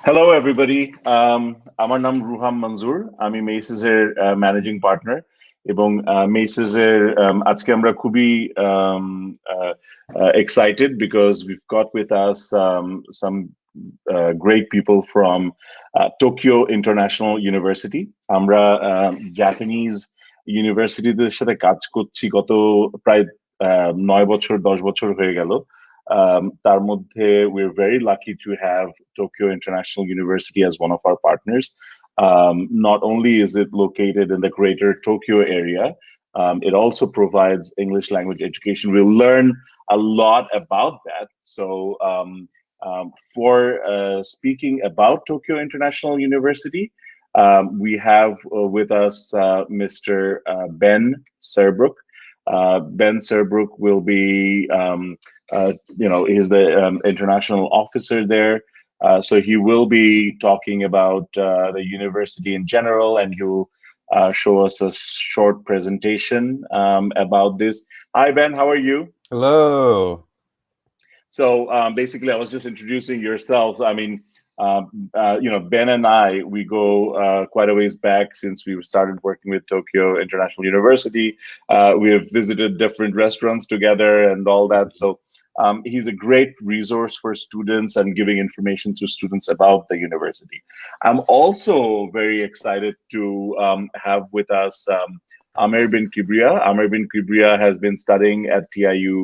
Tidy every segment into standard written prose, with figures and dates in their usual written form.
Hello everybody. আমার নাম রুহাম মনজুর। আমি মেসেস এর ম্যানেজিং পার্টনার এবং মেসেস এর আজকে আমরা খুবই excited because we've got with us some great people from Tokyo International University. আমরা জাপানিজ ইউনিভার্সিটিদের সাথে কাজ করছি গত প্রায় 9 বছর 10 বছর হয়ে গেল। তার মধ্যে we're very lucky to have Tokyo International University as one of our partners. Not only is it located in the greater Tokyo area, it also provides English language education. We'll learn a lot about that. So, for speaking about Tokyo International University, we have with us Mr. Ben Surbrook. Ben Surbrook will be he's the international officer there. So he will be talking about the university in general, and he'll show us a short presentation about this. Hi, Ben. How are you? Hello. So basically, I was just introducing yourself. I mean, Ben and I, we go quite a ways back since we started working with Tokyo International University. We have visited different restaurants together and all that. So he's a great resource for students and giving information to students about the university. I'm also very excited to have with us Amer bin Kibria. Amer bin Kibria has been studying at TIU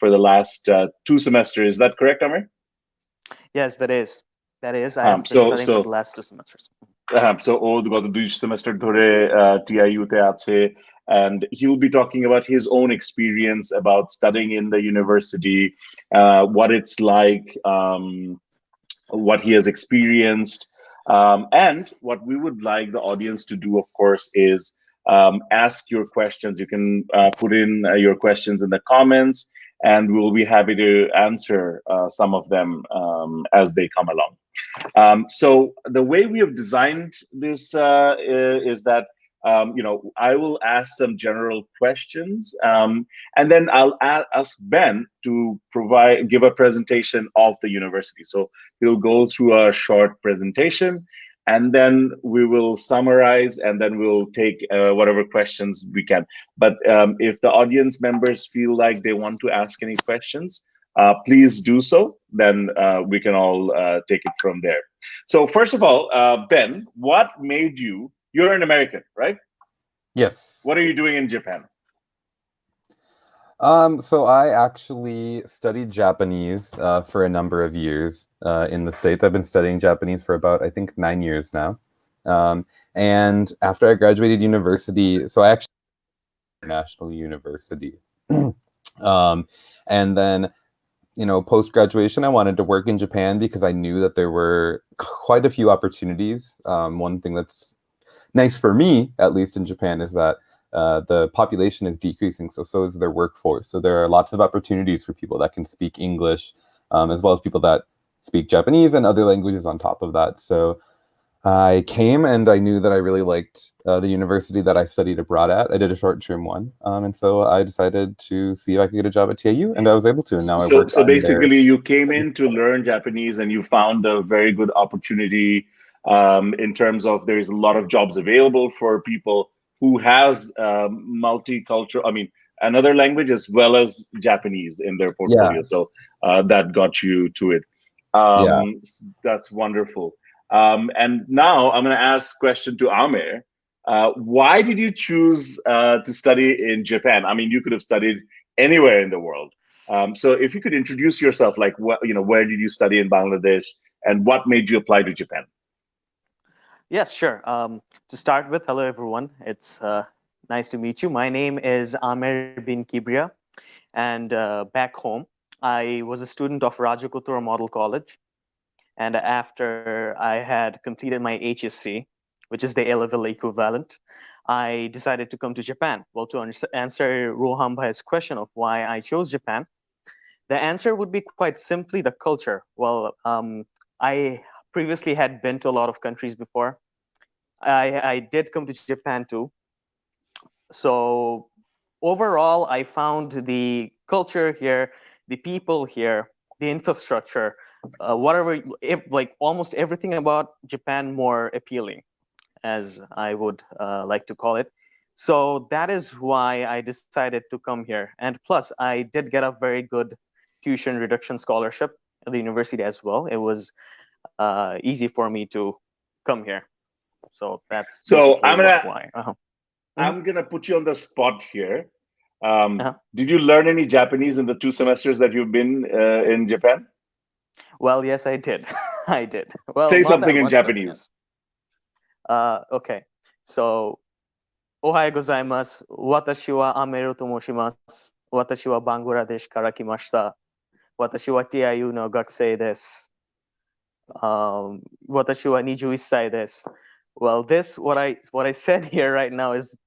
for the last 2 semesters. Is that correct, Amir? Yes, that is. That is. I have been So studying for the last 2 semesters. so ও গত 2 semester ধরে TIU তে আছে, and he will be talking about his own experience about studying in the university, what it's like, what he has experienced, and what we would like the audience to do, of course, is ask your questions. You can put in your questions in the comments, and we'll be happy to answer some of them as they come along. So the way we have designed this is that I will ask some general questions, and then I'll ask Ben to give a presentation of the university. So he'll go through a short presentation, and then we will summarize, and then we'll take whatever questions we can. But if the audience members feel like they want to ask any questions, please do so. Then we can all take it from there. So first of all, Ben, what made you? You're an American, right? Yes. What are you doing in Japan? So I actually studied Japanese for a number of years in the States. I've been studying Japanese for about, I think, 9 years now. And after I graduated university, so I actually International University. And then, post-graduation, I wanted to work in Japan because I knew that there were quite a few opportunities. One thing that's nice for me, at least in Japan, is that the population is decreasing, so is their workforce. So there are lots of opportunities for people that can speak English, as well as people that speak Japanese and other languages on top of that. So I came, and I knew that I really liked the university that I studied abroad at. I did a short-term one, and so I decided to see if I could get a job at TIU, and I was able to. And now I work. So basically, you came in to learn Japanese, and you found a very good opportunity in terms of there's a lot of jobs available for people who has multicultural, I mean, another language as well as Japanese in their portfolio. Yeah. So that got you to it. Yeah. That's wonderful. And now I'm going to ask question to Amir. Why did you choose to study in Japan? I mean, you could have studied anywhere in the world. So if you could introduce yourself, like where did you study in Bangladesh, and what made you apply to Japan? Yes, sure. To start with, hello everyone. It's nice to meet you. My name is Amer bin Kibria, and back home, I was a student of Rajakotura Model College. And after I had completed my HSC, which is the A-level equivalent, I decided to come to Japan. Well, to answer Rouham Bhai's question of why I chose Japan, the answer would be quite simply the culture. Well, I previously had been to a lot of countries before. I did come to Japan too. So overall, I found the culture here, the people here, the infrastructure whatever, if, like almost everything about Japan more appealing, as I would like to call it. So that is why I decided to come here. And plus, I did get a very good tuition reduction scholarship at the university as well. It was easy for me to come here. So that's So basically why. I'm gonna put you on the spot here. Uh-huh. Did you learn any Japanese in the 2 semesters that you've been in Japan? Well, yes, I did. I did. Well, Say not something that in much, but yeah. Japanese. Okay. So, おはようございます。私はアメルと申します。私はバングラデシュから来ました。私は TIU の学生です。私は21歳です。Well, what I said here right now is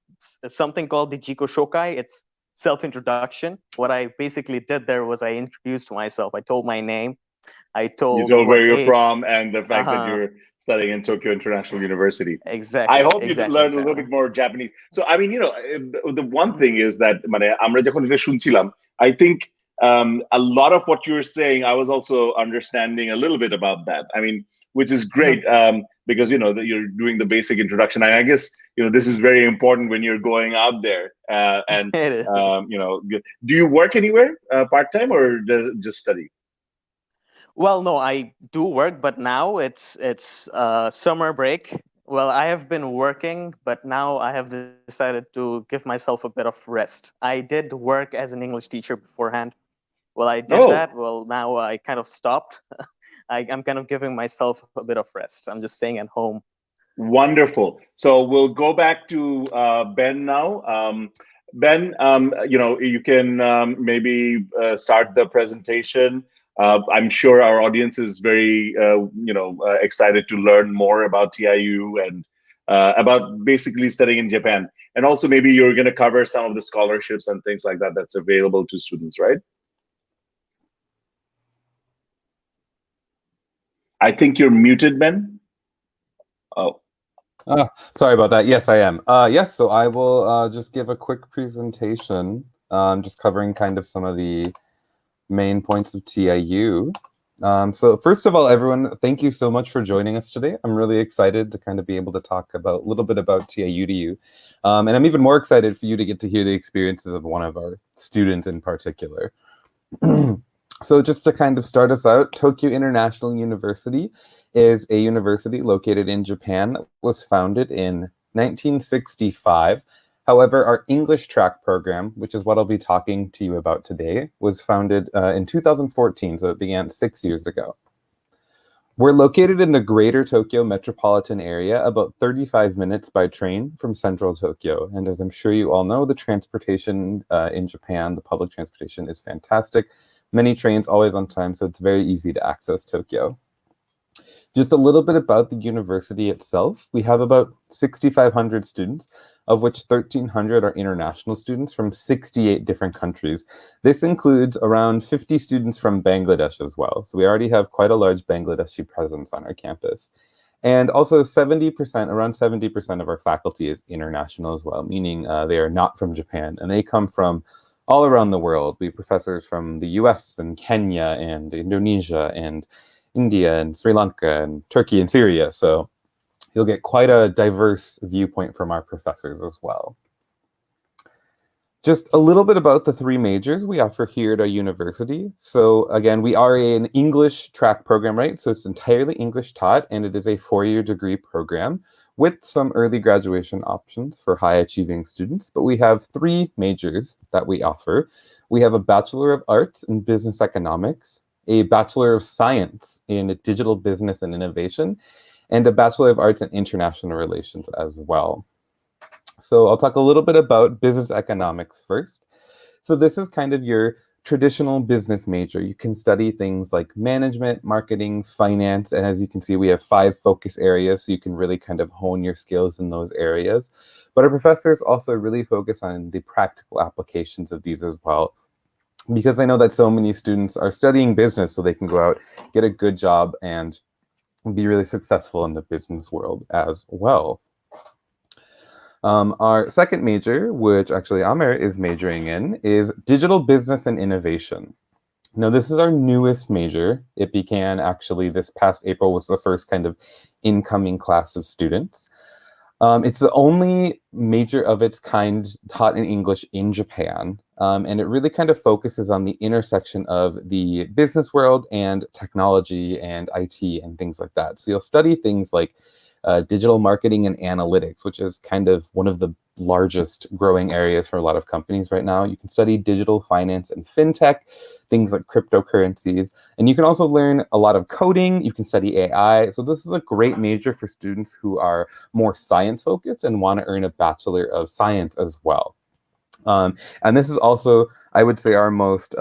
something called the Jiko Shokai. It's self-introduction. What I basically did there was I introduced myself. I told my name. I You told told what where you're age. from and the fact that you're studying in Tokyo International University. Exactly. I hope you exactly, learned a little bit more Japanese. So, I mean, the one thing is that আমরা যখন এটা শুনছিলাম, I think a lot of what you're saying, I was also understanding a little bit about that. I mean, which is great because that you're doing the basic introduction. And I guess this is very important when you're going out there. And It is. Do you work anywhere part time or just study? Well, no, I do work, but now it's summer break. Well, I have been working, but now I have decided to give myself a bit of rest. I did work as an English teacher beforehand. Well, I did that. Well, now I kind of stopped. I'm kind of giving myself a bit of rest. I'm just staying at home. Wonderful. So we'll go back to Ben now. Ben, you can maybe start the presentation. I'm sure our audience is very, excited to learn more about TIU and about basically studying in Japan. And also maybe you're going to cover some of the scholarships and things like that that's available to students, right? I think you're muted, Ben. Oh. Sorry about that. Yes, I am. Yes, so I will just give a quick presentation, just covering kind of some of the main points of TIU. So first of all, everyone, thank you so much for joining us today. I'm really excited to kind of be able to talk a little bit about TIU to you. And I'm even more excited for you to get to hear the experiences of one of our students in particular. So just to kind of start us out, Tokyo International University is a university located in Japan that was founded in 1965. However, our English track program, which is what I'll be talking to you about today, was founded in 2014, so it began 6 years ago. We're located in the greater Tokyo metropolitan area, about 35 minutes by train from central Tokyo. And as I'm sure you all know, the transportation in Japan, the public transportation is fantastic. Many trains always on time, so it's very easy to access Tokyo. Just a little bit about the university itself. We have about 6,500 students, of which 1,300 are international students from 68 different countries. This includes around 50 students from Bangladesh as well. So we already have quite a large Bangladeshi presence on our campus. And also around 70% of our faculty is international as well, meaning they are not from Japan, and they come from all around the world. We have professors from the US and Kenya and Indonesia and India and Sri Lanka and Turkey and Syria. So you'll get quite a diverse viewpoint from our professors as well. Just a little bit about the three majors we offer here at our university. So again, we are an English track program, right? So it's entirely English taught, and it is a 4-year degree program with some early graduation options for high achieving students. But we have 3 majors that we offer. We have a Bachelor of Arts in Business Economics, a Bachelor of Science in Digital Business and Innovation, and a Bachelor of Arts in International Relations as well. So I'll talk a little bit about business economics first. So this is kind of your traditional business major. You can study things like management, marketing, finance, and as you can see, we have 5 focus areas, so you can really kind of hone your skills in those areas. But our professors also really focus on the practical applications of these as well, because I know that so many students are studying business so they can go out, get a good job, and be really successful in the business world as well. Our second major, which actually Amer is majoring in, is Digital Business and Innovation. Now, this is our newest major. It began actually this past April, was the first kind of incoming class of students. It's the only major of its kind taught in English in Japan, and it really kind of focuses on the intersection of the business world and technology and IT and things like that. So you'll study things like digital marketing and analytics, which is kind of one of the largest growing areas for a lot of companies right now. You can study digital finance and fintech, things like cryptocurrencies, and you can also learn a lot of coding. You can study AI. So this is a great major for students who are more science focused and want to earn a Bachelor of Science as well. And this is also, I would say, our most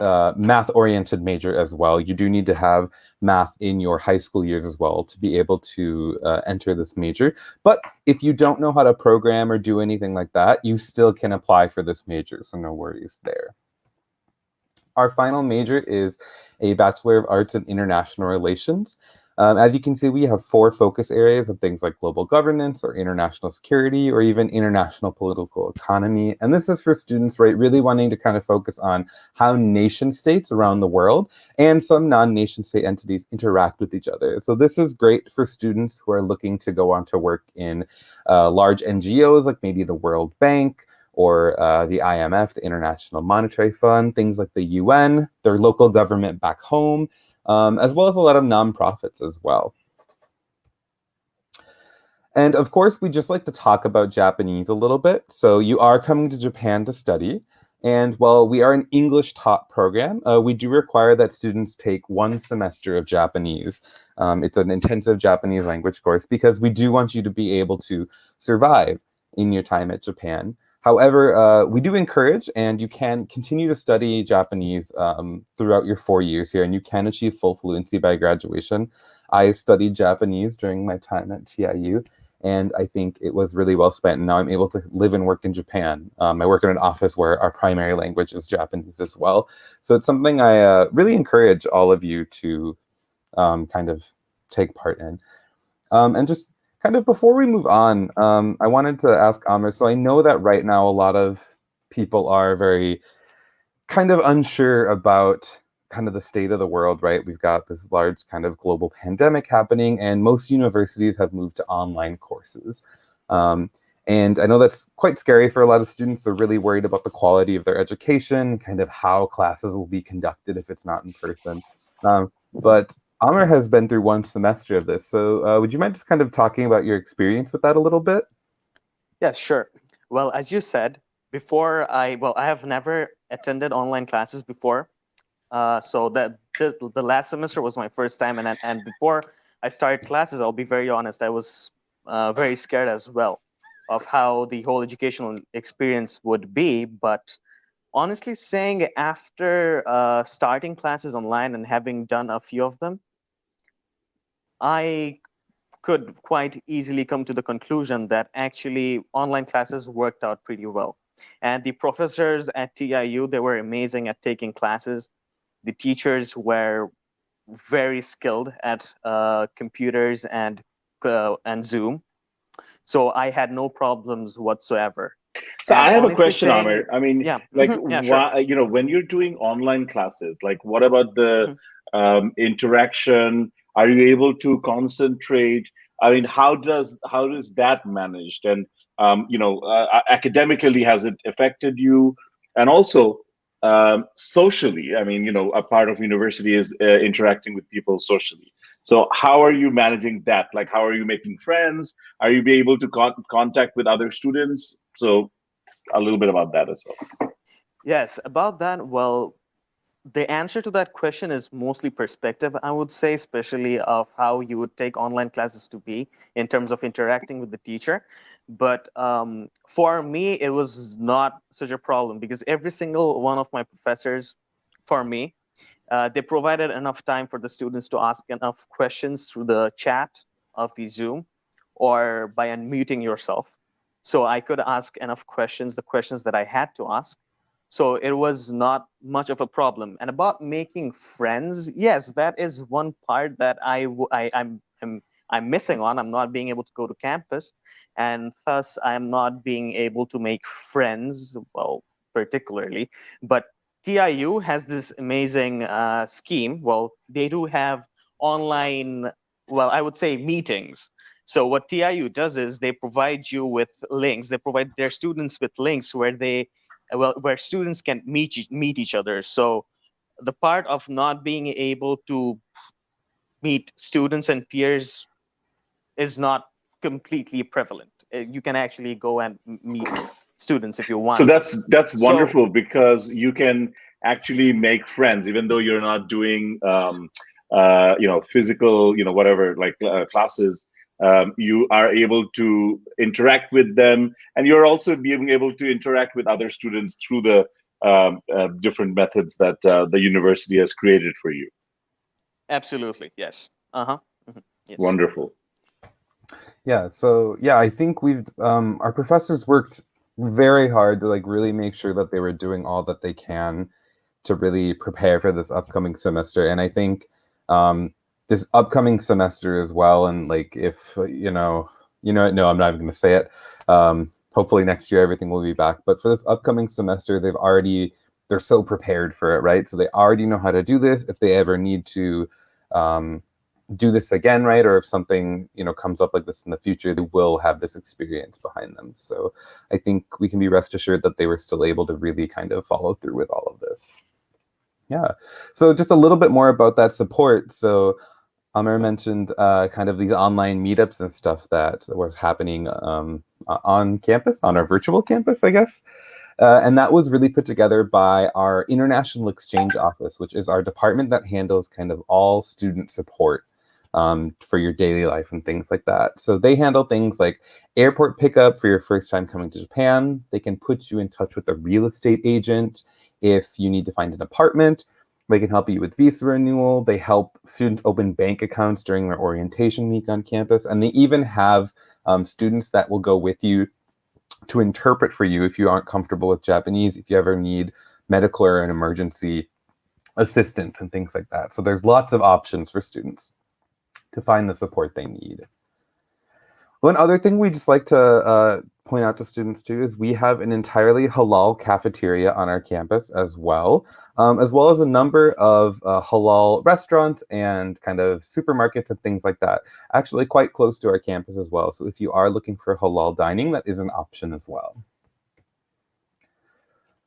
math-oriented major as well. You do need to have math in your high school years as well to be able to enter this major. But if you don't know how to program or do anything like that, you still can apply for this major, so no worries there. Our final major is a Bachelor of Arts in International Relations. As you can see, we have 4 focus areas of things like global governance or international security or even international political economy. And this is for students, right, really wanting to kind of focus on how nation states around the world and some non-nation state entities interact with each other. So this is great for students who are looking to go on to work in large NGOs like maybe the World Bank, or the IMF, the International Monetary Fund, things like the UN, their local government back home, as well as a lot of nonprofits as well. And of course, we just like to talk about Japanese a little bit. So you are coming to Japan to study. And while we are an English taught program, we do require that students take 1 semester of Japanese. It's an intensive Japanese language course because we do want you to be able to survive in your time at Japan. However, we do encourage, and you can continue to study Japanese throughout your 4 years here, and you can achieve full fluency by graduation. I studied Japanese during my time at TIU, and I think it was really well spent. And now I'm able to live and work in Japan. I work in an office where our primary language is Japanese as well. So it's something I really encourage all of you to kind of take part in. And just kind of before we move on, I wanted to ask Amr, so I know that right now a lot of people are very kind of unsure about kind of the state of the world, right? We've got this large kind of global pandemic happening, and most universities have moved to online courses. And I know that's quite scary for a lot of students. They're really worried about the quality of their education, kind of how classes will be conducted if it's not in person. But Amr has been through 1 semester of this. So would you mind just kind of talking about your experience with that a little bit? Yeah, sure. Well, as you said, I have never attended online classes before. So the last semester was my first time, and before I started classes, I'll be very honest, I was very scared as well of how the whole educational experience would be. But honestly saying, after starting classes online and having done a few of them, I could quite easily come to the conclusion that actually online classes worked out pretty well. And the professors at TIU, they were amazing at taking classes. The teachers were very skilled at computers and Zoom. So I had no problems whatsoever. So And I have a honestly question, saying, Amir. I mean, yeah, like, yeah, sure. why, when you're doing online classes, like, what about the Mhm. interaction? Are you able to concentrate? I mean, how is that managed? And academically, has it affected you? And also, socially, I mean, a part of university is interacting with people socially. So how are you managing that? Like, how are you making friends? Are you be able to contact with other students? So a little bit about that as well. Yes, about that. Well, the answer to that question is mostly perspective, I would say, especially of how you would take online classes to be in terms of interacting with the teacher. But for me, it was not such a problem because every single one of my professors, for me, they provided enough time for the students to ask enough questions through the chat of the Zoom or by unmuting yourself. So I could ask enough questions, the questions that I had to ask. So it was not much of a problem. And about making friends, yes, that is one part that I'm missing on. I'm not being able to go to campus, and thus I'm not being able to make friends. Well, particularly, but TIU has this amazing scheme. Well, they do have online, well, I would say meetings. So what TIU does is they provide you with links. They provide their students with links where where students can meet each other. So the part of not being able to meet students and peers is not completely prevalent. You can actually go and meet students if you So want to. that's So wonderful because you can actually make friends even though you're not doing physical, whatever, like classes. You are able to interact with them, and you're also being able to interact with other students through the different methods that the university has created for you. absolutely, yes. Uh-huh. Yes. Wonderful. Yeah, so yeah, I think we've our professors worked very hard to like really make sure that they were doing all that they can to really prepare for this upcoming semester. And I think this upcoming semester as well, and like if no, I'm not even going to say it. Hopefully next year everything will be back. But for this upcoming semester, they're so prepared for it, right? So they already know how to do this. If they ever need to do this again, right, or if something comes up like this in the future, they will have this experience behind them. So I think we can be rest assured that they were still able to really kind of follow through with all of this. Yeah. So just a little bit more about that support. So Amer mentioned kind of these online meetups and stuff that was happening on campus, on our virtual campus, I guess. And that was really put together by our International Exchange Office, which is our department that handles kind of all student support for your daily life and things like that. So they handle things like airport pickup for your first time coming to Japan. They can put you in touch with a real estate agent if you need to find an apartment. They can help you with visa renewal. They help students open bank accounts during their orientation week on campus. And they even have students that will go with you to interpret for you if you aren't comfortable with Japanese, if you ever need medical or an emergency assistant and things like that. So there's lots of options for students to find the support they need. One other thing we just like to point out to students too is we have an entirely halal cafeteria on our campus as well as a number of halal restaurants and kind of supermarkets and things like that, actually quite close to our campus as well. So if you are looking for halal dining, that is an option as well.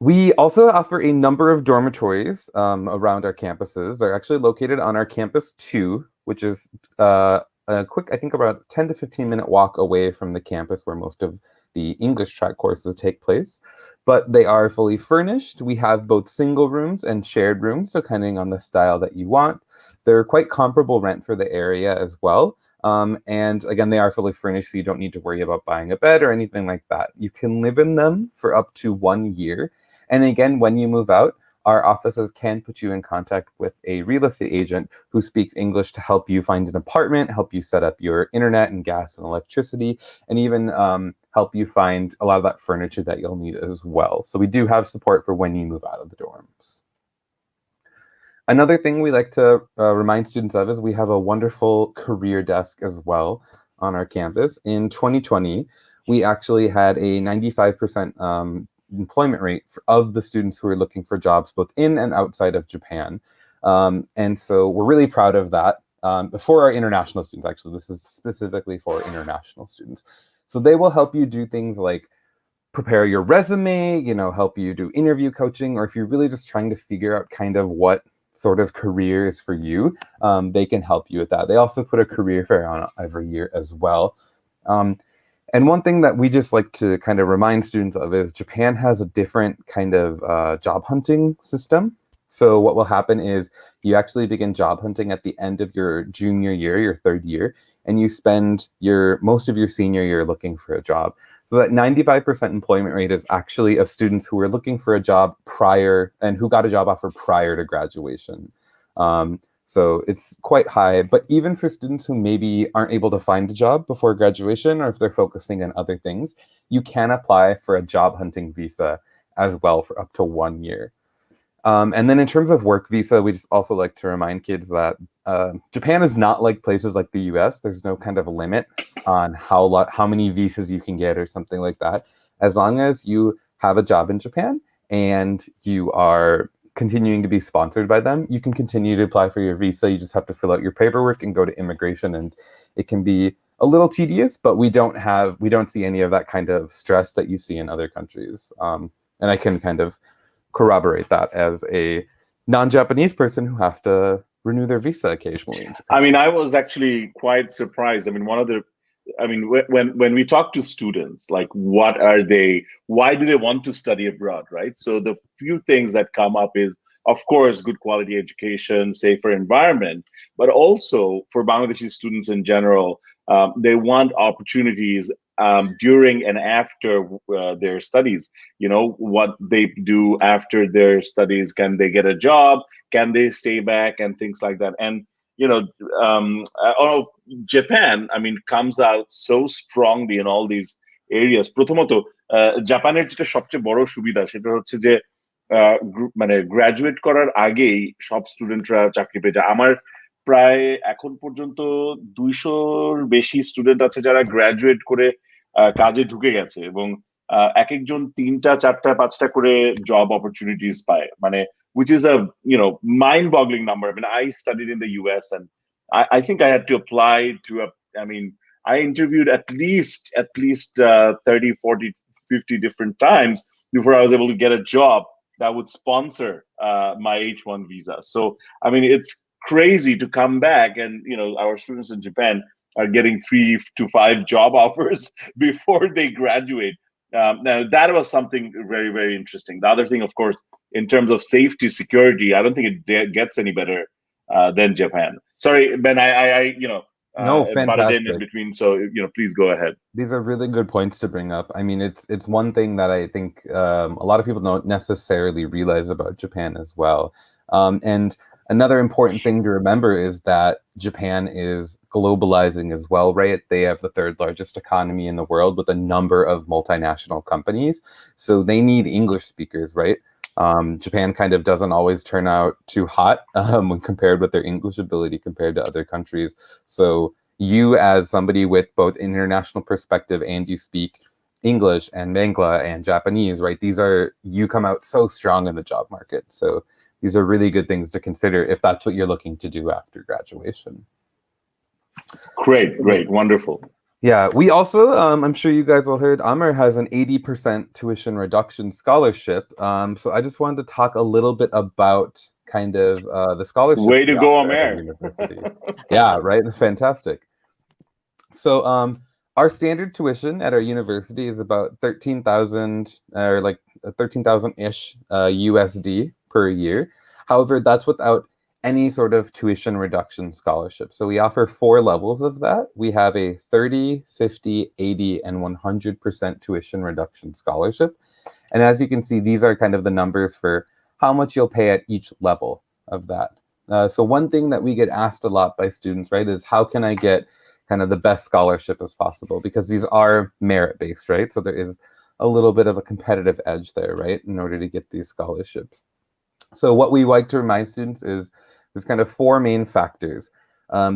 We also offer a number of dormitories around our campuses. They're actually located on our campus 2, which is a quick, I think about 10 to 15 minute walk away from the campus where most of the English track courses take place. But they are fully furnished. We have both single rooms and shared rooms, depending on the style that you want. They're quite comparable rent for the area as well. And again, they are fully furnished, so you don't need to worry about buying a bed or anything like that. You can live in them for up to 1 year. And again, when you move out, our offices can put you in contact with a real estate agent who speaks English to help you find an apartment, help you set up your internet and gas and electricity, and even help you find a lot of that furniture that you'll need as well. So we do have support for when you move out of the dorms. Another thing we like to remind students of is we have a wonderful career desk as well on our campus. In 2020, we actually had a 95% employment rate of the students who are looking for jobs both in and outside of Japan. And so we're really proud of that. For our international students, actually, this is specifically for international students. So they will help you do things like prepare your resume, help you do interview coaching, or if you're really just trying to figure out kind of what sort of career is for you, they can help you with that. They also put a career fair on every year as well. And one thing that we just like to kind of remind students of is Japan has a different kind of job hunting system. So what will happen is you actually begin job hunting at the end of your junior year, your 3rd year, and you spend most of your senior year looking for a job. So that 95% employment rate is actually of students who were looking for a job prior and who got a job offer prior to graduation. So it's quite high, but even for students who maybe aren't able to find a job before graduation, or if they're focusing on other things, you can apply for a job hunting visa as well for up to 1 year. And then in terms of work visa, we just also like to remind kids that Japan is not like places like the US. There's no kind of limit on how many visas you can get or something like that. As long as you have a job in Japan and you are continuing to be sponsored by them, you can continue to apply for your visa. You just have to fill out your paperwork and go to immigration, and it can be a little tedious, but we don't see any of that kind of stress that you see in other countries. And I can kind of corroborate that as a non-Japanese person who has to renew their visa occasionally. I mean, I was actually quite surprised. I mean, when we talk to students, like, why do they want to study abroad, right? So the few things that come up is, of course, good quality education, safer environment, but also for Bangladeshi students in general, they want opportunities during and after their studies. You know, what they do after their studies, can they get a job, can they stay back, and things like that. And you know, Japan, I mean, comes out so strongly in all these areas. প্রথমত জাপানের যেটা সবচেয়ে বড় সুবিধা সেটা হচ্ছে যে মানে গ্রাজুয়েট করার আগেই সব স্টুডেন্টরা চাকরি পেয়ে যায়। আমার প্রায় এখন পর্যন্ত 200-র বেশি স্টুডেন্ট আছে যারা গ্রাজুয়েট করে কাজে ঢুকে গেছে, এবং এক একজন 3টা 4টা 5টা করে জব অপরচুনিটিস পায়, মানে which is a mind-boggling number. I mean, I studied in the US, and I think I had to apply to I interviewed at least 30, 40, 50 different times before I was able to get a job that would sponsor my H1 visa. So I mean, it's crazy to come back, and our students in Japan are getting 3 to 5 job offers before they graduate. Now that was something very, very interesting. The other thing, of course, in terms of safety, security, I don't think it gets any better than Japan. Sorry, Ben, I No, butted in fantastic. between, so please go ahead. These are really good points to bring up. I mean, it's one thing that I think a lot of people don't necessarily realize about Japan as well. And another important thing to remember is that Japan is globalizing as well, right? They have the 3rd largest economy in the world with a number of multinational companies. So they need English speakers, right? Japan kind of doesn't always turn out too hot when compared with their English ability compared to other countries. So you, as somebody with both international perspective and you speak English and Bangla and Japanese, right? You come out so strong in the job market. So these are really good things to consider if that's what you're looking to do after graduation. Great, wonderful. Yeah, we also, I'm sure you guys all heard, Amar has an 80% tuition reduction scholarship. So I just wanted to talk a little bit about kind of the scholarships. Way to go, Amar. University. Yeah, right? Fantastic. So our standard tuition at our university is about 13,000 or like 13,000-ish USD per year. However, that's without any sort of tuition reduction scholarship. So we offer 4 levels of that. We have a 30, 50, 80, and 100% tuition reduction scholarship. And as you can see, these are kind of the numbers for how much you'll pay at each level of that. So one thing that we get asked a lot by students, right, is how can I get kind of the best scholarship as possible? Because these are merit-based, right? So there is a little bit of a competitive edge there, right, in order to get these scholarships. So what we like to remind students is there's kind of 4 main factors.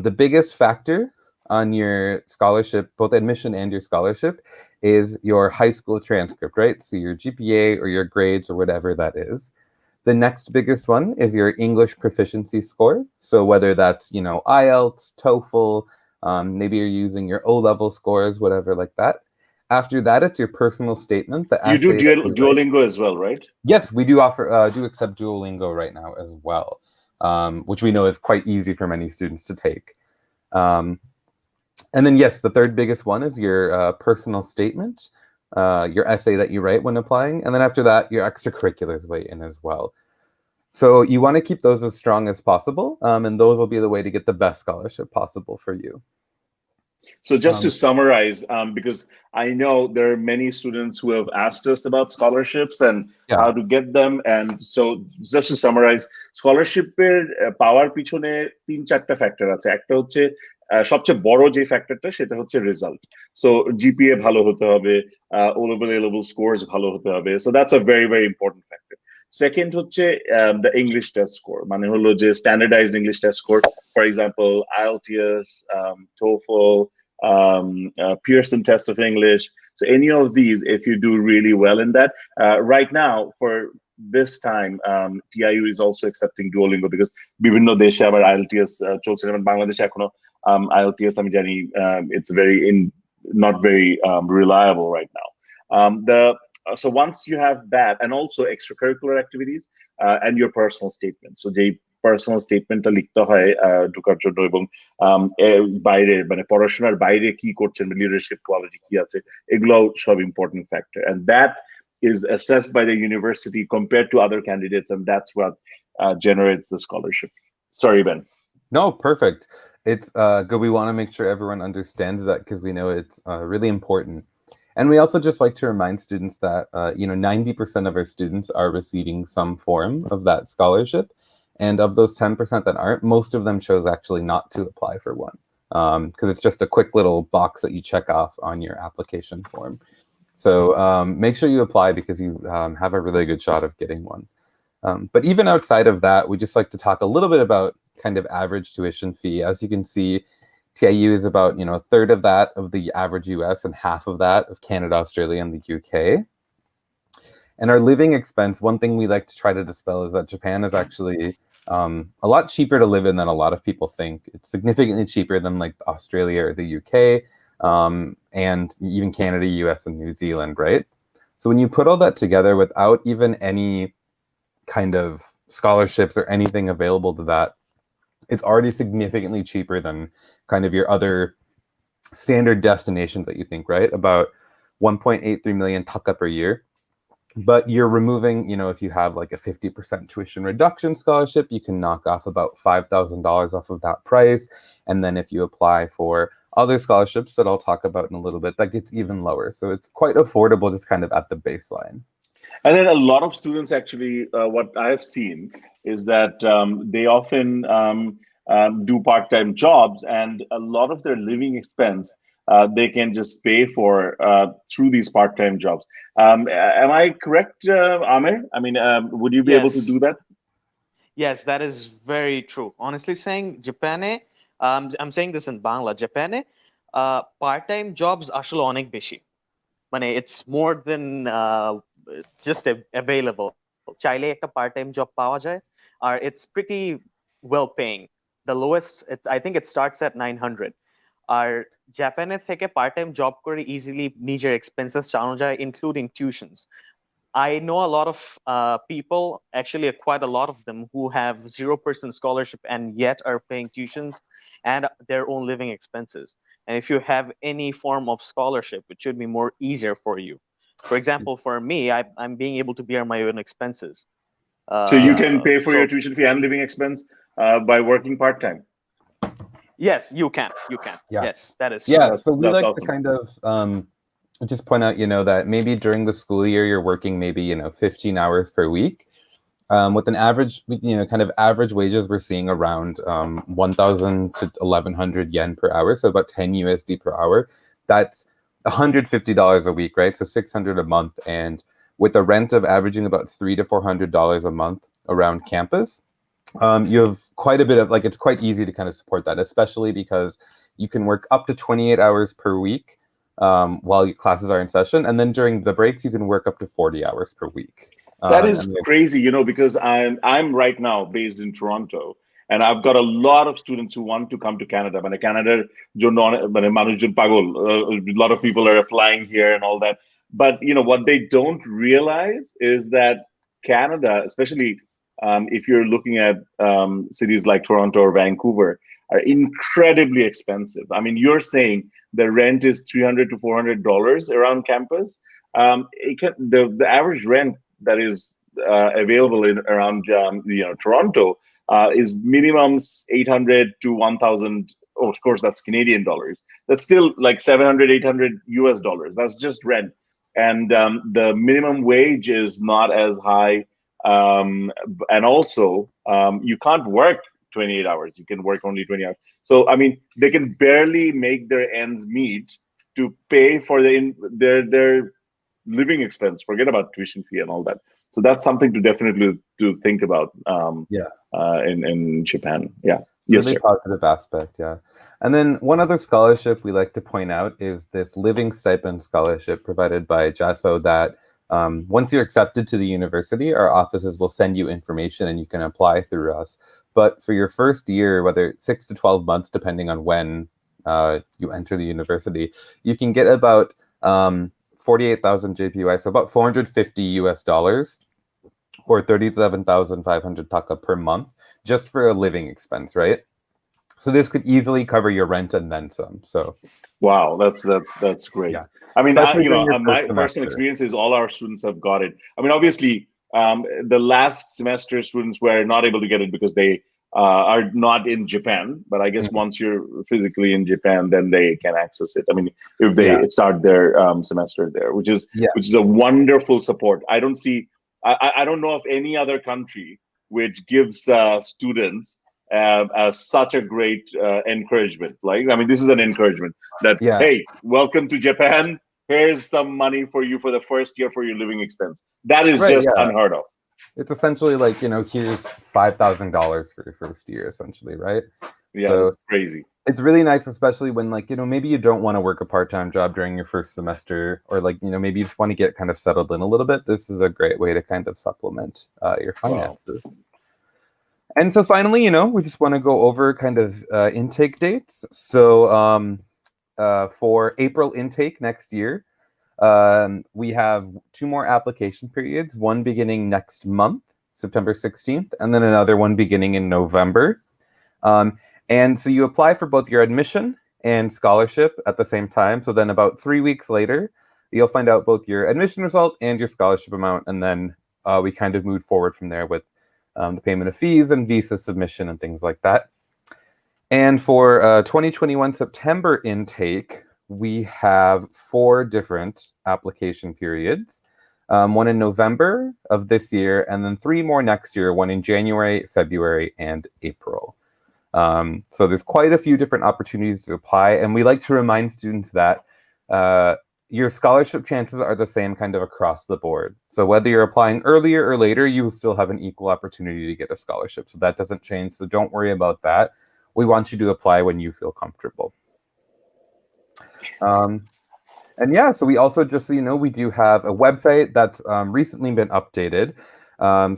The biggest factor on your scholarship, both admission and your scholarship, is your high school transcript, right? So your GPA or your grades or whatever that is. The next biggest one is your English proficiency score. So whether that's, IELTS, TOEFL, maybe you're using your O-level scores, whatever like that. After that, it's your personal statement. You do Duolingo as well, right? Yes, we do accept Duolingo right now as well. Which we know is quite easy for many students to take. And then, yes, the 3rd biggest one is your personal statement, your essay that you write when applying. And then after that, your extracurriculars weigh in as well. So you want to keep those as strong as possible. And those will be the way to get the best scholarship possible for you. So just to summarize, because I know there are many students who have asked us about scholarships and how to get them. And so just to summarize, scholarshipের পাওয়ার পিছনে 3-4টা factor আছে। একটা হচ্ছে সবচেয়ে বড় যে ফ্যাক্টরটা সেটা হচ্ছে result. So GPA ভালো হতে হবে, ও লেভেল স্কোরস ভালো হতে হবে। So that's a very, very important factor. Second হচ্ছে দ্য ইংলিশ টেস্ট স্কোর, মানে হলো যে standardised English test score, for example IELTS, TOEFL, Pearson test of English. So any of these, if you do really well in that, right now for this time TIU is also accepting Duolingo because বিভিন্ন দেশে আবার IELTS চলছে, যেমন বাংলাদেশে এখনো IELTS আমি জানি it's not very reliable right now. So once you have that, and also extracurricular activities and your personal statement, so the personal statementটা লিখতে হয় ঢোকার জন্য, এবং বাইরে মানে পড়াশোনার বাইরে কি করছেন, লিডারশিপ কোয়ালিটি কি আছে, এগুলো সব important factor, and that is assessed by the university compared to other candidates, and that's what generates the scholarship. Sorry, Ben. No, perfect. It's good. We want to make sure everyone understands that because we know it's really important. And we also just like to remind students that, 90% of our students are receiving some form of that scholarship. And of those 10% that aren't, most of them chose actually not to apply for one because it's just a quick little box that you check off on your application form. So make sure you apply because you have a really good shot of getting one. But even outside of that, we just like to talk a little bit about kind of average tuition fee. As you can see, TIU is about, a third of that of the average US and half of that of Canada, Australia, and the UK. And our living expense, one thing we like to try to dispel is that Japan is actually a lot cheaper to live in than a lot of people think. It's significantly cheaper than like Australia or the UK, and even Canada, US, and New Zealand, right? So when you put all that together without even any kind of scholarships or anything available to that, it's already significantly cheaper than kind of your other standard destinations that you think, right? About 1.83 million Dhaka per year. But you're removing, if you have like a 50% tuition reduction scholarship, you can knock off about $5,000 off of that price. And then if you apply for other scholarships that I'll talk about in a little bit, that gets even lower. So it's quite affordable, just kind of at the baseline. And then a lot of students actually, what I've seen is that they often do part-time jobs, and a lot of their living expense they can just pay for through these part-time jobs. Am I correct, Amir? I mean, would you be able to do that? Yes, that is very true. Honestly saying, Japan, I'm saying this in Bangla, Japan, part-time jobs ashole onek beshi. Mane it's more than just available. Chaile ekta part-time job pawa jay, or it's pretty well paying. The lowest, I think it starts at 900. আর জাপানে থেকে part time job করে easily নিজের expenses চালানো যায়, including tuitions. I know a lot of people, actually quite a lot of them, who have 0% scholarship and yet are paying tuitions and their own living expenses. And if you have any form of scholarship, it should be more easier for you. For example, for me, I'm being able to bear my own expenses. So you can pay for your tuition fee and living expense by working part-time? Yes, you can. Yeah. Yes, that is yeah. true. So we like awesome. to kind of just point out, that maybe during the school year you're working maybe 15 hours per week. With an average, kind of average wages, we're seeing around 1,000 to 1,100 yen per hour, so about 10 USD per hour. That's $150 a week, right? So 600 a month, and with a rent of averaging about $300 to $400 a month around campus. You have quite a bit of, it's quite easy to kind of support that, especially because you can work up to 28 hours per week while your classes are in session. And then during the breaks, you can work up to 40 hours per week. That is crazy, because I'm right now based in Toronto, and I've got a lot of students who want to come to Canada. But Canada, a lot of people are applying here and all that. But what they don't realize is that Canada, especially if you're looking at cities like Toronto or Vancouver, are incredibly expensive. I mean, you're saying the rent is $300 to $400 around campus. The average rent that is available in around Toronto is minimum 800 to 1,000. Oh, of course, that's Canadian dollars. That's still like 700, 800 US dollars. That's just rent, and the minimum wage is not as high. And also, you can't work 28 hours. You can work only 20 hours. So, I mean, they can barely make their ends meet to pay for their living expense. Forget about tuition fee and all that. So that's something to definitely to think about. In Japan. Yeah. Yes, really sir. positive aspect. Yeah. And then one other scholarship we like to point out is this living stipend scholarship provided by JASO that Once you're accepted to the university, our offices will send you information and you can apply through us. But for your first year, whether 6 to 12 months, depending on when you enter the university, you can get about 48,000 JPY, so about 450 US dollars, or 37,500 taka per month, just for a living expense, right? So this could easily cover your rent and then some. So wow, that's great. yeah, I mean, especially during your my first personal semester. experience is all our students have got it. I mean, obviously, the last semester students were not able to get it because they are not in Japan. But I guess once you're physically in Japan, then they can access it. I mean, if they start their semester there, which is a wonderful support. I don't see, I don't know of any other country which gives students such a great encouragement. Like, I mean, this is an encouragement that, hey, welcome to Japan. Here's some money for you for the first year for your living expense. That is just unheard of. It's essentially like, here's $5,000 for your first year, essentially, right? Yeah, so it's crazy. It's really nice, especially when, like, maybe you don't want to work a part-time job during your first semester, or like, maybe you just want to get kind of settled in a little bit. This is a great way to kind of supplement your finances. Wow. And so finally, we just want to go over kind of intake dates. So for April intake next year, we have 2 more application periods, one beginning next month, September 16th, and then another one beginning in November. And so you apply for both your admission and scholarship at the same time. So then about 3 weeks later, you'll find out both your admission result and your scholarship amount. And then we kind of move forward from there with the payment of fees and visa submission and things like that. And for 2021 September intake, we have 4 different application periods, one in November of this year, and then 3 more next year, one in January, February, and April. So there's quite a few different opportunities to apply, and we like to remind students that your scholarship chances are the same kind of across the board. So whether you're applying earlier or later, you will still have an equal opportunity to get a scholarship. So that doesn't change, so don't worry about that. We want you to apply when you feel comfortable. And yeah, so we also, just so you know, we do have a website that's recently been updated.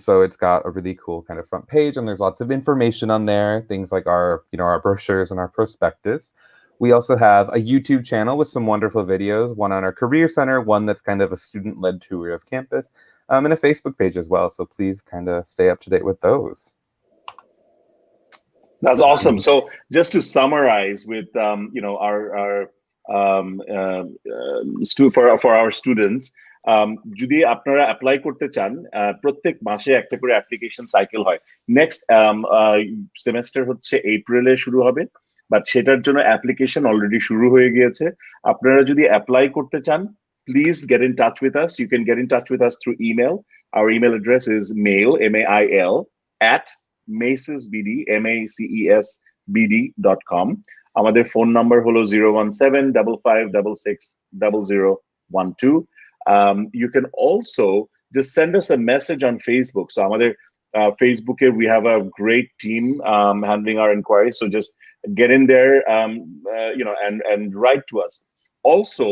So it's got a really cool kind of front page, and there's lots of information on there, things like our brochures and our prospectus. We also have a YouTube channel with some wonderful videos, one on our Career Center, one that's kind of a student-led tour of campus, and a Facebook page as well. So please kind of stay up to date with those. That's awesome. So just to summarize with, our for our students, যদি আপনারা apply করতে চান, প্রত্যেক মাসে একটা করে application cycle হয়। Next semester হচ্ছে এপ্রিলে শুরু হবে, বাট সেটার জন্য অ্যাপ্লিকেশন অলরেডি শুরু হয়ে গিয়েছে। আপনারা যদি অ্যাপ্লাই করতে চান, please get in touch with us. You can get in touch with us through email. Our email address is mail, MAIL, at macesbd, macesbd.com. আমাদের ফোন নাম্বার হলো 017-5566-0012. You can also just send us a message on Facebook. So আমাদের Facebook, we have a great team handling our inquiries. So just get in there, and write to us. Also,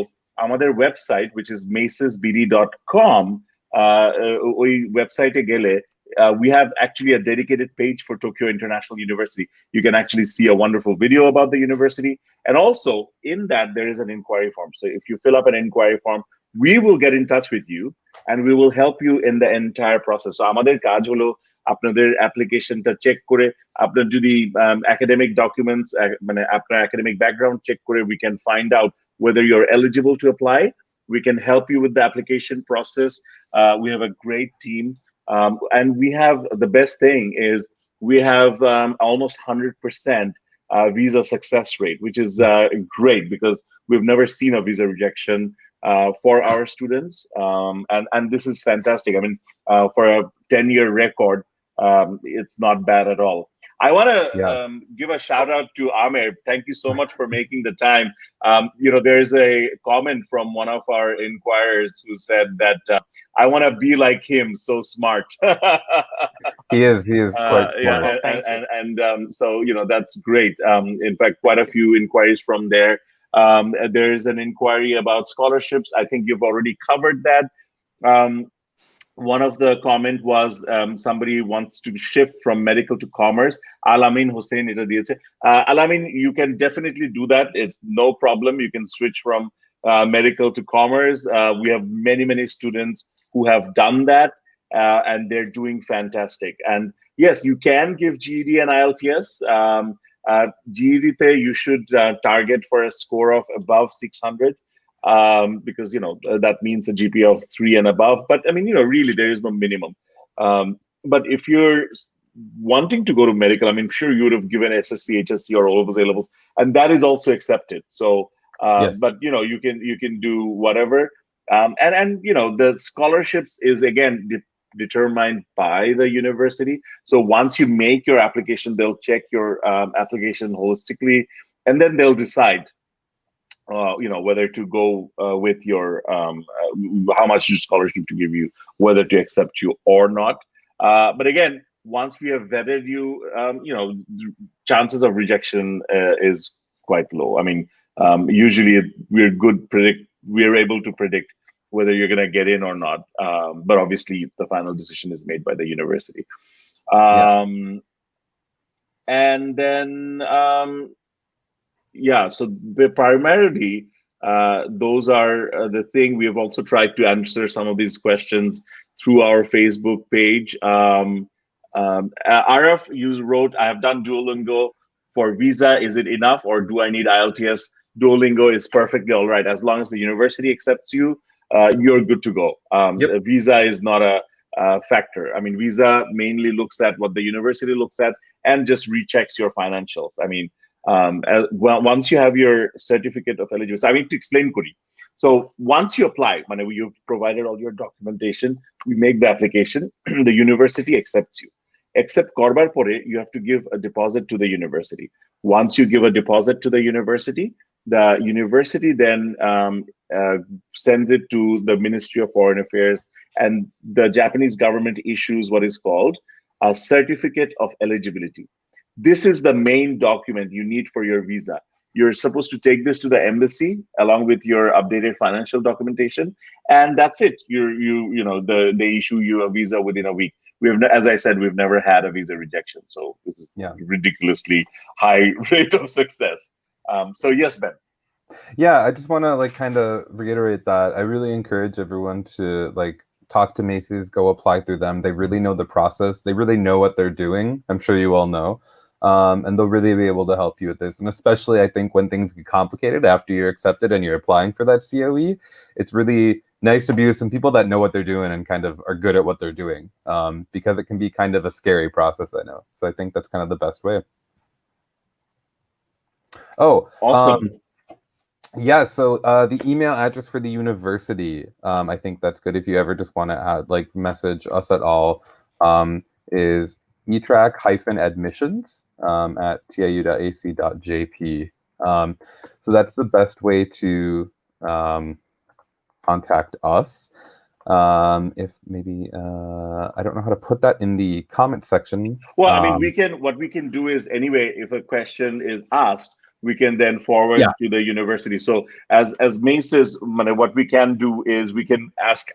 আমাদের website, which is macesbd.com, ওই ওয়েবসাইটে গেলে we have actually a dedicated page for Tokyo International University. You can actually see a wonderful video about the university. And also in that, there is an inquiry form. So if you fill up an inquiry form, we will get in touch with you and we will help you in the entire process. So আমাদের কাজ হলো আপনাদের অ্যাপ্লিকেশনটা check করে, আপনার যদি academic documents, মানে আপনার academic background check করে, we can find out whether you're eligible to apply. We can help you with the application process. We have a great team. And we have, the best thing is we have almost 100% visa success rate, which is great because we've never seen a visa rejection for our students. And this is fantastic. I mean, for a 10-year record, it's not bad at all. I want to give a shout out to Amer. Thank you so much for making the time. There's a comment from one of our inquirers who said that I want to be like him, so smart. He is quite smart. So that's great. In fact, quite a few inquiries from there. There is an inquiry about scholarships. I think you've already covered that. One of the comment was somebody wants to shift from medical to commerce. Alamin Hussein এটা দিয়েছে. Alamin, you can definitely do that. It's no problem. You can switch from medical to commerce. We have many students who have done that, and they're doing fantastic. And yes, you can give GED and IELTS. GED, you should target for a score of above 600. Because that means a GPA of 3 and above. But I mean, really there is no minimum. But if you're wanting to go to medical, I mean, sure, you would have given SSC, HSC, or all of those A levels, and that is also accepted. So, Yes. but you can do whatever. And the scholarships is again determined by the university. So once you make your application, they'll check your application holistically, and then they'll decide whether to go with your how much scholarship to give you, whether to accept you or not. But again, once we have vetted you, chances of rejection is quite low. I mean, usually we're able to predict whether you're going to get in or not. But obviously, the final decision is made by the university. And then. Yeah, so primarily those are the thing. We have also tried to answer some of these questions through our Facebook page. Araf, you wrote, I have done Duolingo for visa. Is it enough, or do I need IELTS? Duolingo is perfectly all right. As long as the university accepts you, you're good to go. Visa is not a factor. I mean, visa mainly looks at what the university looks at and just rechecks your financials. I mean, once you have your certificate of eligibility, I need to explain Kuri. So once you apply, whenever you've provided all your documentation, we make the application, the university accepts you. Except korbar pore, you have to give a deposit to the university. Once you give a deposit to the university then sends it to the Ministry of Foreign Affairs, and the Japanese government issues what is called a certificate of eligibility. This is the main document you need for your visa. You're supposed to take this to the embassy along with your updated financial documentation, and that's it. They issue you a visa within a week. As I said, we've never had a visa rejection, so this is ridiculously high rate of success. So yes, Ben. Yeah, I just want to kind of reiterate that I really encourage everyone to talk to Macy's, go apply through them. They really know the process. They really know what they're doing. I'm sure you all know. And they'll really be able to help you with this. And especially, I think, when things get complicated after you're accepted and you're applying for that COE, it's really nice to be with some people that know what they're doing and kind of are good at what they're doing, because it can be kind of a scary process, I know. So I think that's kind of the best way. Oh, awesome. Yeah, so the email address for the university, I think that's good if you ever just want to message us at all, is ETrack-admissions at tiu.ac.jp. So that's the best way to contact us. If maybe I don't know how to put that in the comment section. Well, I mean, what we can do is, anyway, if a question is asked, we can then forward to the university. So as Mace says, what we can do is we can act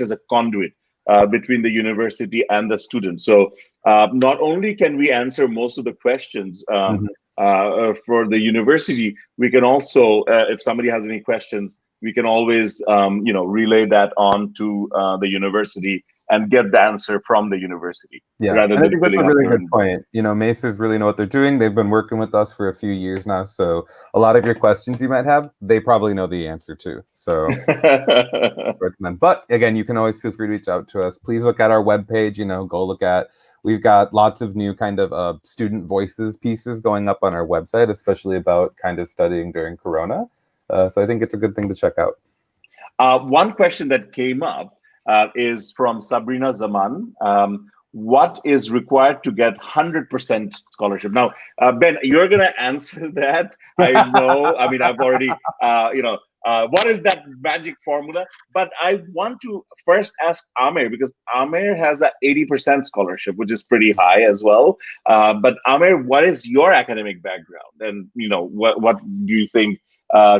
as a conduit between the university and the students. So not only can we answer most of the questions for the university, we can also, if somebody has any questions, we can always relay that on to the university and get the answer from the university. Yeah, and I think that's a really good point. Maces really know what they're doing. They've been working with us for a few years now, so a lot of your questions you might have, they probably know the answer to. So, but again, you can always feel free to reach out to us. Please look at our webpage. Go look at. We've got lots of new kind of student voices pieces going up on our website, especially about kind of studying during Corona. So I think it's a good thing to check out. One question that came up is from Sabrina Zaman. What is required to get 100% scholarship? Now, Ben, you're going to answer that. I know. I mean, I've already, what is that magic formula? But I want to first ask Amer, because Amer has a 80% scholarship, which is pretty high as well. But Amer, what is your academic background? And, what do you think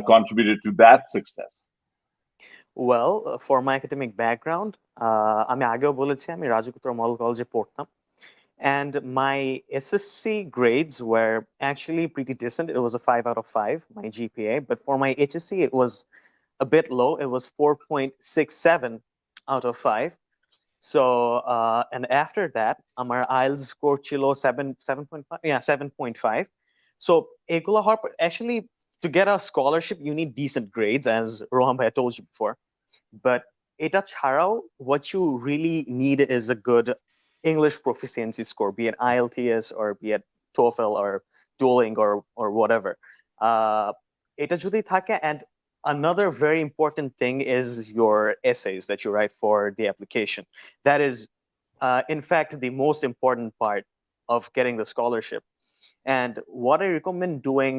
contributed to that success? Well, for my academic background, আমি আগেও বলেছি আমি রাজুকুতরা model কলেজে পড়তাম. And my SSC grades were actually pretty decent. It was a 5 out of 5, my GPA. But for my HSC, it was a bit low. It was 4.67 out of 5. So, and after that, my IELTS score chilo 7.5. Yeah, 7.5. So, Ekula Harp, actually, to get a scholarship, you need decent grades, as Roham had told you before. But এটা ছাড়াও, what you really need is a good English proficiency score, be it IELTS or be it TOEFL or Duolingo or whatever. এটা যদি থাকে, and another very important thing is your essays that you write for the application. That is, in fact, the most important part of getting the scholarship. And what I recommend doing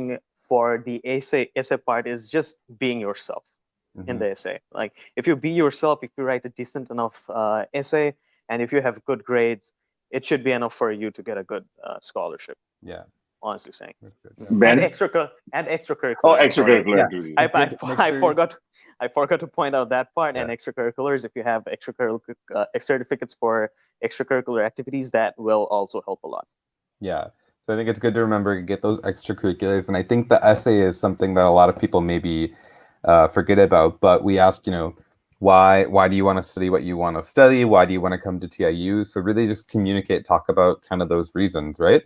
for the essay part is just being yourself in the essay. Like, if you be yourself, if you write a decent enough essay, and if you have good grades, it should be enough for you to get a good scholarship. Yeah. Honestly saying. Ben? And extracurriculars. Oh, I'm sorry. extracurricular activities. I forgot to point out that part. And extracurriculars, if you have extracurricular certificates for extracurricular activities, that will also help a lot. Yeah. So I think it's good to remember to get those extracurriculars. And I think the essay is something that a lot of people maybe forget about. But we ask, why do you want to study what you want to study? Why do you want to come to TIU? So really just communicate, talk about kind of those reasons, right?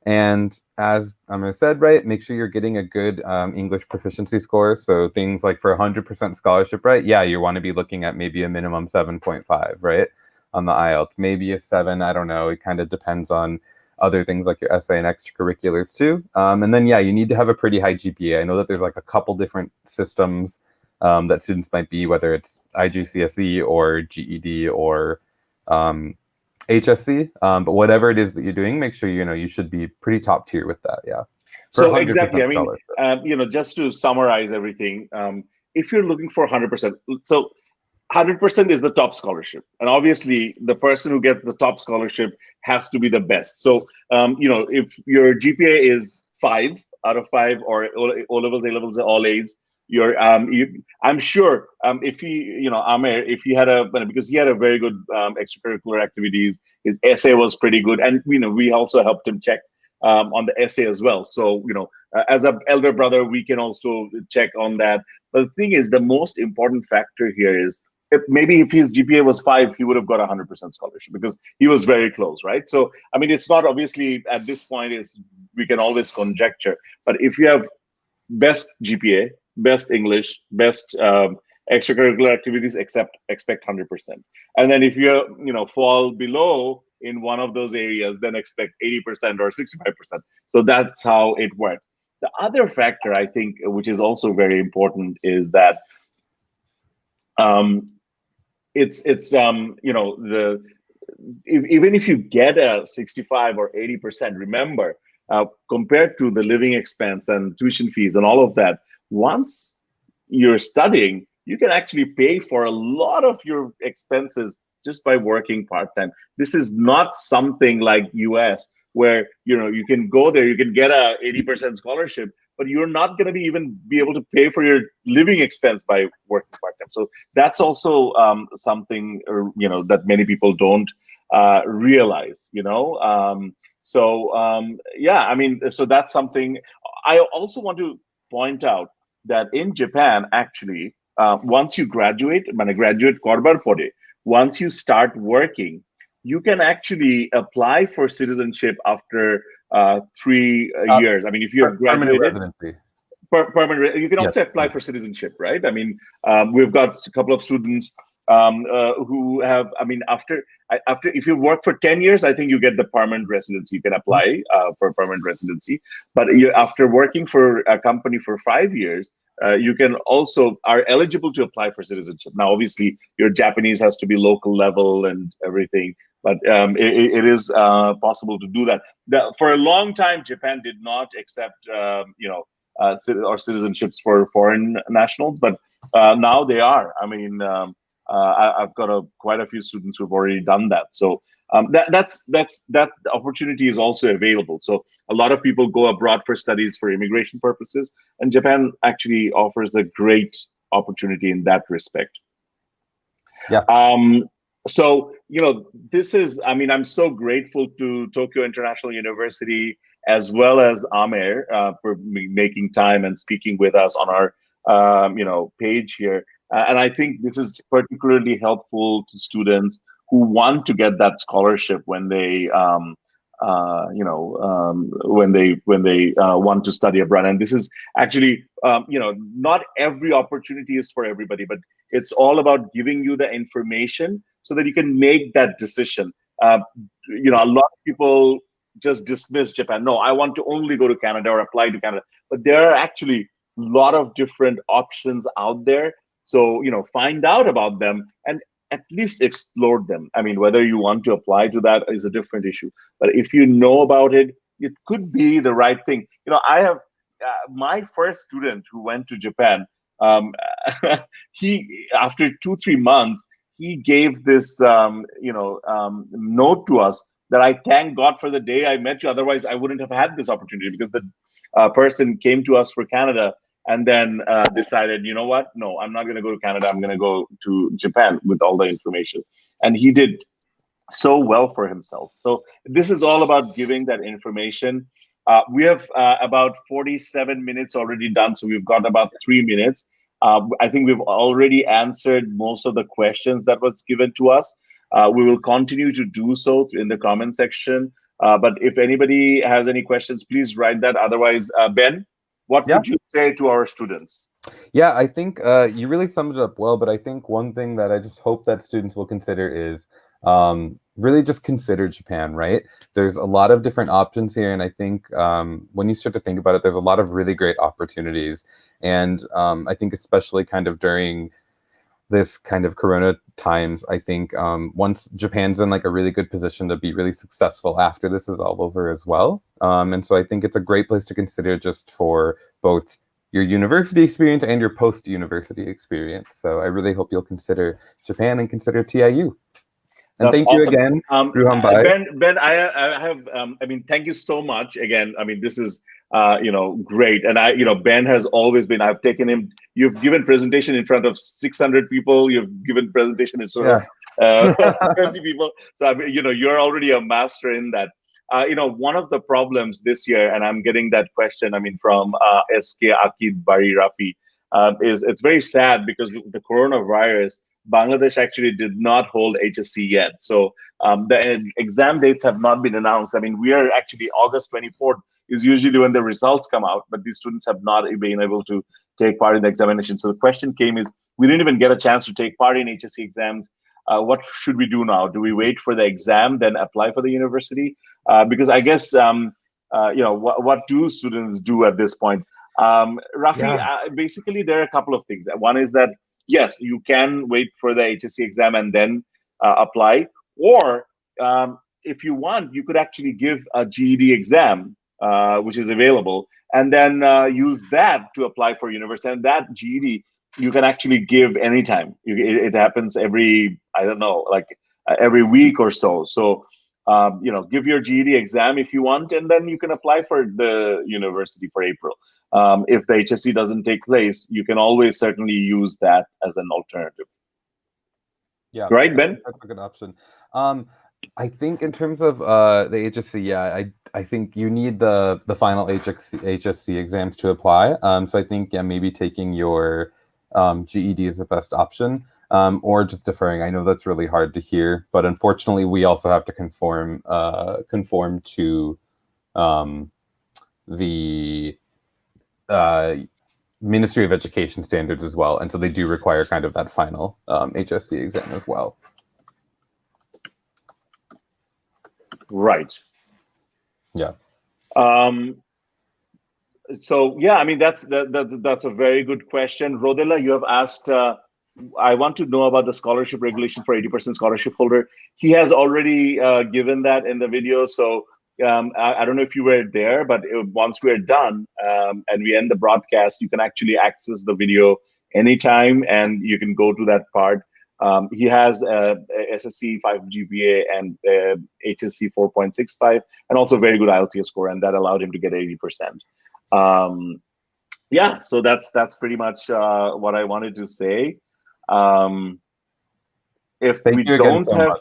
And as Amir said, right, make sure you're getting a good English proficiency score. So things like for 100% scholarship, right? Yeah, you want to be looking at maybe a minimum 7.5, right? On the IELTS, maybe a 7, I don't know. It kind of depends on other things like your essay and extracurriculars too. And then, yeah, you need to have a pretty high GPA. I know that there's like a couple different systems that students might be, whether it's IGCSE or GED or HSC. But whatever it is that you're doing, make sure, you should be pretty top tier with that. Yeah. So exactly, I mean, just to summarize everything, if you're looking for 100%, so 100% is the top scholarship, and obviously the person who gets the top scholarship has to be the best. So if your GPA is 5 out of 5, or O levels, A levels, all A's, I'm sure if he, Amer, if he had because he had a very good extracurricular activities, his essay was pretty good, and we also helped him check on the essay as well. So as an elder brother, we can also check on that. But the thing is, the most important factor here is, if his GPA was 5, he would have got 100% scholarship because he was very close, right? So, I mean, it's not obviously at this point we can always conjecture, but if you have best GPA, best English, best extracurricular activities, expect 100%. And then if you fall below in one of those areas, then expect 80% or 65%. So that's how it works. The other factor, I think, which is also very important, is that even if you get a 65 or 80%, remember, compared to the living expense and tuition fees and all of that, once you're studying, you can actually pay for a lot of your expenses just by working part-time. This is not something like US where you can go there, you can get a 80% scholarship, but you're not going to be able to pay for your living expense by working part-time. So that's also something that many people don't realize. Yeah, I mean, so that's something. I also want to point out that in Japan, actually, once you graduate, korbar pore, once you start working, you can actually apply for citizenship after 3 years. I mean, if you're graduated, permanent, you can also apply for citizenship, right? I mean, we've got a couple of students who have, I mean, after if you work for 10 years, I think you get the permanent residency. You can apply for permanent residency, but after working for a company for 5 years, you can also are eligible to apply for citizenship. Now, obviously, your Japanese has to be local level and everything, but it is possible to do that. For a long time, Japan did not accept, or citizenships for foreign nationals, but now they are. I mean, I've got quite a few students who've already done that. So that opportunity is also available. So a lot of people go abroad for studies for immigration purposes, and Japan actually offers a great opportunity in that respect. Yeah. So, this is, I mean, I'm so grateful to Tokyo International University as well as Amer for making time and speaking with us on our, page here. And I think this is particularly helpful to students who want to get that scholarship when they, when they want to study abroad. And this is actually, not every opportunity is for everybody, but it's all about giving you the information so that you can make that decision. A lot of people just dismiss Japan. No, I want to only go to Canada or apply to Canada. But there are actually a lot of different options out there. So, find out about them and at least explore them. I mean, whether you want to apply to that is a different issue. But if you know about it, it could be the right thing. I have my first student who went to Japan. He, after 2-3 months, he gave this note to us that I thank God for the day I met you. Otherwise, I wouldn't have had this opportunity, because the person came to us for Canada and then decided, you know what? No, I'm not going to go to Canada. I'm going to go to Japan with all the information. And he did so well for himself. So this is all about giving that information. We have about 47 minutes already done, so we've got about 3 minutes. I think we've already answered most of the questions that was given to us. We will continue to do so in the comment section. But if anybody has any questions, please write that. Otherwise, Ben, what would you say to our students? Yeah, I think you really summed it up well, but I think one thing that I just hope that students will consider is really just consider Japan, right? There's a lot of different options here, and I think when you start to think about it, there's a lot of really great opportunities. And I think especially kind of during this kind of Corona times, I think once Japan's in like a really good position to be really successful after this is all over as well. And so I think it's a great place to consider just for both your university experience and your post-university experience. So I really hope you'll consider Japan and consider TIU. And That's thank awesome. you again, Rouham. Ben, I have, I mean, thank you so much again. I mean, this is, great. And Ben has always been, I've taken him, you've given presentation in front of 600 people. You've given presentation in front of 20 people. So, I mean, you're already a master in that. One of the problems this year, and I'm getting that question, I mean, from SK Akid Bari Rafi, is it's very sad because the coronavirus, Bangladesh actually did not hold HSC yet. So the exam dates have not been announced. I mean, we are actually August 24th is usually when the results come out, but these students have not been able to take part in the examination. So the question came is, we didn't even get a chance to take part in HSC exams. What should we do now? Do we wait for the exam, then apply for the university? Because I guess, what do students do at this point? Rafi, basically, there are a couple of things. One is that, yes, you can wait for the HSC exam and then apply. Or if you want, you could actually give a GED exam, which is available, and then use that to apply for university. And that GED, you can actually give anytime. It happens every, I don't know, like every week or so. So, give your GED exam if you want, and then you can apply for the university for April. If the HSC doesn't take place, you can always certainly use that as an alternative. Yeah. Right, Ben? That's a good option. I think in terms of the HSC, I think you need the final HSC exams to apply. So I think, maybe taking your GED is the best option, or just deferring. I know that's really hard to hear, but unfortunately, we also have to conform to the Ministry of Education standards as well, and so they do require kind of that final HSC exam as well. Right. Yeah. So yeah, I mean that's a very good question. Rodela, you have asked. I want to know about the scholarship regulation for 80% scholarship holder. He has already given that in the video. So I don't know if you were there, but once we're done and we end the broadcast, you can actually access the video anytime, and you can go to that part. He has SSC 5 GPA and HSC 4.65, and also very good IELTS score, and that allowed him to get 80%. yeah, so that's pretty much what I wanted to say. Um, if Thank we you again don't so have much.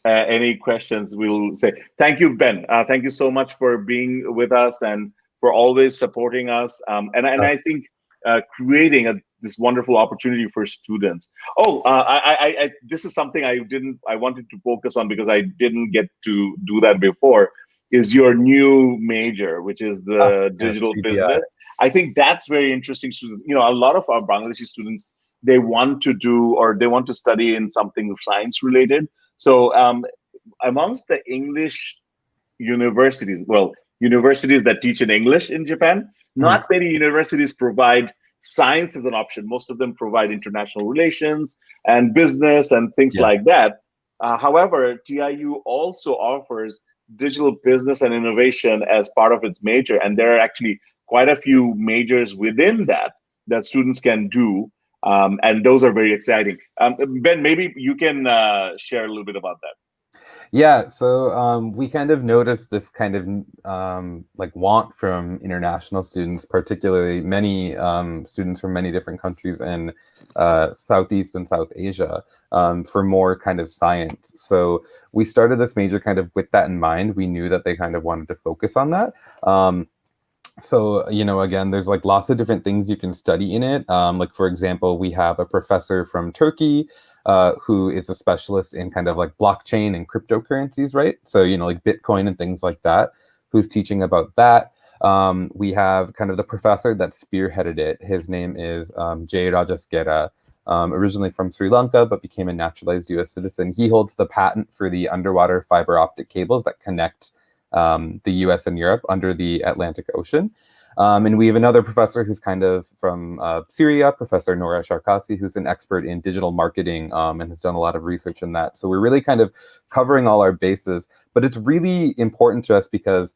any questions, we'll say thank you, Ben. Thank you so much for being with us and for always supporting us. And I think creating this wonderful opportunity for students. Oh, this is something I wanted to focus on because I didn't get to do that before. Is your new major, which is the Yes, digital CPI. business? I think that's very interesting. Students, a lot of our Bangladeshi students, they want to do or they want to study in something science related. So amongst the English universities, well, universities that teach in English in Japan, Mhm. not many universities provide science as an option. Most of them provide international relations and business and things Yeah. like that. However, TIU also offers digital business and innovation as part of its major, and there are actually quite a few majors within that students can do, and those are very exciting. Ben, maybe you can share a little bit about that. Yeah, so we kind of noticed this kind of like want from international students, particularly many students from many different countries in Southeast and South Asia, for more kind of science. So we started this major kind of with that in mind. We knew that they kind of wanted to focus on that. So, again, there's like lots of different things you can study in it. Like, for example, we have a professor from Turkey who is a specialist in kind of like blockchain and cryptocurrencies, right? So, like Bitcoin and things like that, who's teaching about that. We have kind of the professor that spearheaded it. His name is Jay Rajaskera, originally from Sri Lanka, but became a naturalized US citizen. He holds the patent for the underwater fiber optic cables that connect the US and Europe under the Atlantic Ocean. And we have another professor who's kind of from Syria, Professor Nora Sharkasi, who's an expert in digital marketing and has done a lot of research in that. So we're really kind of covering all our bases, but it's really important to us because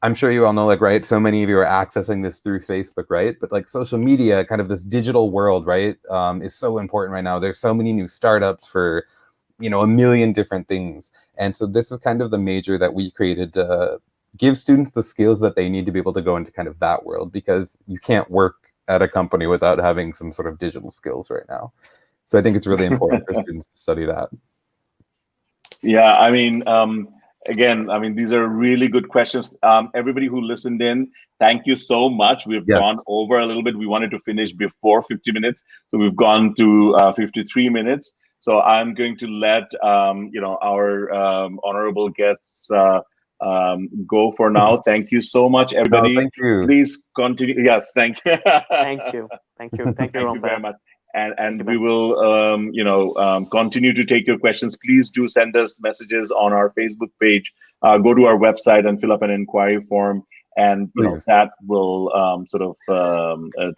I'm sure you all know, like, right, so many of you are accessing this through Facebook, right? But like social media, kind of this digital world, right, is so important right now. There's so many new startups for a million different things. And so this is kind of the major that we created to give students the skills that they need to be able to go into kind of that world, because you can't work at a company without having some sort of digital skills right now. So I think it's really important for students to study that. Yeah, I mean, again, I mean, these are really good questions. Everybody who listened in, thank you so much. We've gone Yes, over a little bit. We wanted to finish before 50 minutes, so we've gone to 53 minutes. So I'm going to let our honorable guests go for now. Thank you so much, no, everybody. thank you. Please continue. Yes, thank you. Thank you. Thank you. Thank you, Thank you very Rompa. much. Thank And you, we Ben. will continue to take your questions. Please do send us messages on our Facebook page. Go to our website and fill up an inquiry form, and Please. that will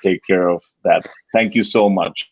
take care of that. Thank you so much.